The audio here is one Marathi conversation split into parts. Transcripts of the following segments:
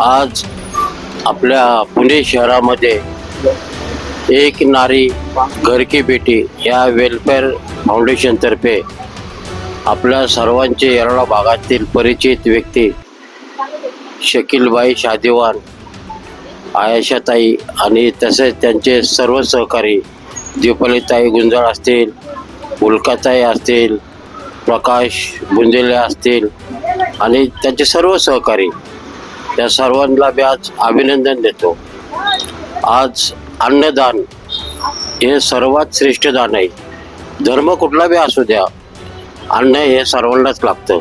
आज आपल्या पुणे शहरामध्ये एक नारी घर की बेटी या वेलफेअर फाउंडेशनतर्फे आपल्या सर्वांचे येरवडा भागातील परिचित व्यक्ती शकीलबाई शादिवान, आयशाताई आणि तसेच त्यांचे सर्व सहकारी दीपालीताई गुंजाळ असतील, उल्काताई असतील, प्रकाश बुंदेले असतील आणि त्यांचे सर्व सहकारी, त्या सर्वांना मी आज अभिनंदन देतो. आज अन्नदान हे सर्वात श्रेष्ठ दान आहे. धर्म कुठला बी असू द्या, अन्न हे सर्वांनाच लागतं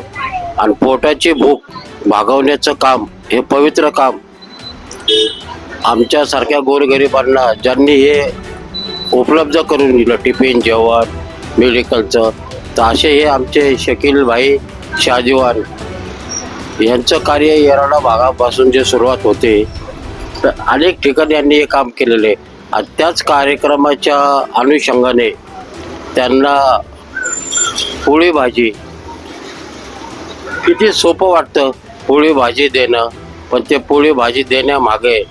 आणि पोटाची भूक भागवण्याचं काम हे पवित्र काम आमच्यासारख्या गोरगरिबांना ज्यांनी हे उपलब्ध करून दिलं, टिफिन, जेवण, मेडिकलचं, तर असे हे आमचे शकीलबाई शादिवान यांचं कार्य येरवडा भागापासून जे सुरुवात होते तर अनेक ठिकाणी यांनी हे काम केलेले आणि त्याच कार्यक्रमाच्या अनुषंगाने त्यांना पोळी भाजी, किती सोपं वाटतं पोळी भाजी देणं, पण ते पोळी भाजी देण्यामागे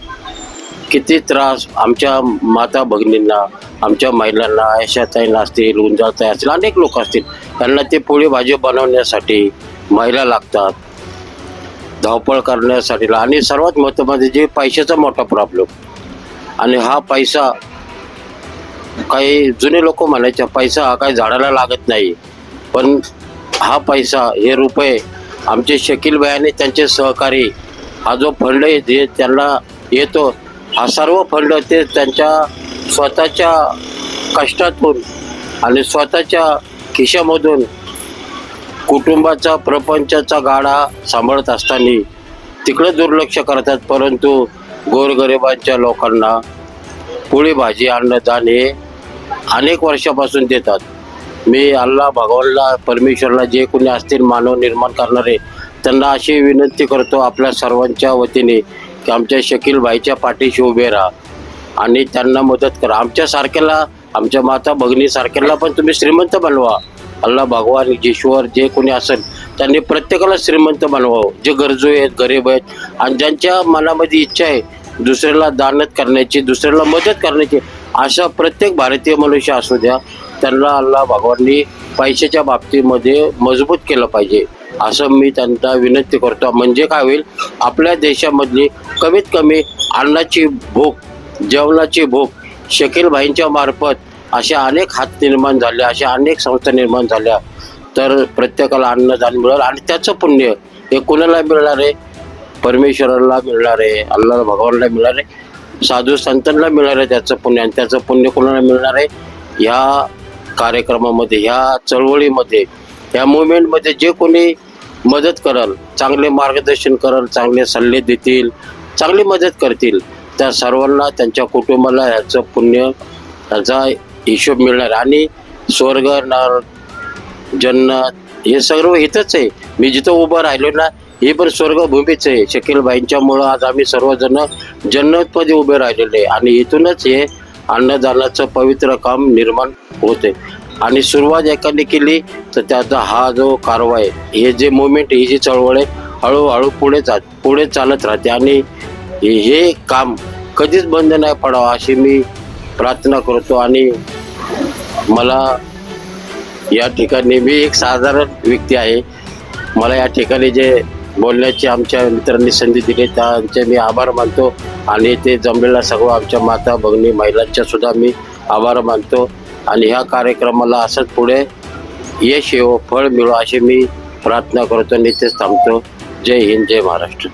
किती त्रास आमच्या माता भगिनींना, आमच्या महिलांना, आयशाताईंना असतील, गुंजाळताई असतील, अनेक लोक असतील, त्यांना ते पोळी भाजी बनवण्यासाठी महिला लागतात, धावपळ करण्यासाठी. आणि सर्वात महत्त्वाचं जे पैशाचा मोठा प्रॉब्लेम. आणि हा पैसा, काही जुने लोक म्हणायचे पैसा हा काही झाडाला लागत नाही, पण हा पैसा, हे रुपये आमचे शकीलबाई आणि त्यांचे सहकारी, हा जो फंड जे त्यांना येतो, हा सर्व फंड ते त्यांच्या स्वतःच्या कष्टातून आणि स्वतःच्या खिशामधून कुटुंबाचा, प्रपंचाचा गाडा सांभाळत असताना तिकडे दुर्लक्ष करतात. परंतु गोरगरिबांच्या लोकांना पोळी भाजी, अन्नदान हे अनेक वर्षापासून देतात. मी अल्लाह भगवानला, परमेश्वरला, जे कोणी असतील मानव निर्माण करणारे, त्यांना अशी विनंती करतो आपल्या सर्वांच्या वतीने की आमच्या शकीलबाईच्या पाठीशी उभे राहा आणि त्यांना मदत करा. आमच्यासारख्याला, आमच्या माता भगिनीसारख्याला पण तुम्ही श्रीमंत बनवा. अल्लाह भगवान, ईश्वर, जे कोणी असेल त्यांनी प्रत्येकाला श्रीमंत बनवावं. जे गरजू आहेत, गरीब आहेत आणि ज्यांच्या मनामध्ये इच्छा आहे दुसऱ्याला दानत करण्याची, दुसऱ्याला मदत करण्याची, अशा प्रत्येक भारतीय मनुष्य असू द्या, त्यांना अल्लाह भगवाननी पैशाच्या बाबतीमध्ये मजबूत केलं पाहिजे, असं मी त्यांना विनंती करतो. म्हणजे काय होईल, आपल्या देशामधली कमीत कमी अन्नाची भूक, जेवणाची भूक शकीलबाईंच्या मार्फत अशा अनेक हात निर्माण झाल्या, अशा अनेक संस्था निर्माण झाल्या, तर प्रत्येकाला अन्नदान मिळेल. आणि त्याचं पुण्य हे कुणाला मिळणार आहे? परमेश्वराला मिळणार आहे, अल्लाह भगवानला मिळणार आहे, साधू संतांना मिळणार आहे त्याचं पुण्य. आणि त्याचं पुण्य कुणाला मिळणार आहे? ह्या कार्यक्रमामध्ये, ह्या चळवळीमध्ये, ह्या मुवमेंटमध्ये जे कोणी मदत करल, चांगले मार्गदर्शन करल, चांगले सल्ले देतील, चांगली मदत करतील, त्या सर्वांना, त्यांच्या कुटुंबाला ह्याचं पुण्य, ह्याचा हिशोब मिळणार. आणि स्वर्ग, नरक, जन्नत हे सर्व इथंच आहे. मी जिथं उभं राहिलो ना, ही पण स्वर्गभूमीच आहे. शकीलबाईंच्यामुळं आज आम्ही सर्वजण जन्नतमध्ये उभे राहिलेले आहे. आणि इथूनच हे अन्नदानाचं पवित्र काम निर्माण होते. आणि सुरुवात एकाने केली तर त्याचा हा जो कारवाई, हे जे मुवमेंट, ही जी चळवळ आहे, हळूहळू पुढे चालत राहते. आणि हे काम कधीच बंद नाही पडावं अशी मी प्रार्थना करतो. आणि मला या ठिकाणी, मी एक साधारण व्यक्ती आहे, मला या ठिकाणी जे बोलण्याची आमच्या मित्रांनी संधी दिली त्यांचे मी आभार मानतो. आणि ते जमलेला सगळं आमच्या माता भगिनी, महिलांच्या सुद्धा मी आभार मानतो. आणि ह्या कार्यक्रमाला असंच पुढे यश येवो, फळ मिळो अशी मी प्रार्थना करतो आणि इथेच थांबतो. जय हिंद, जय महाराष्ट्र.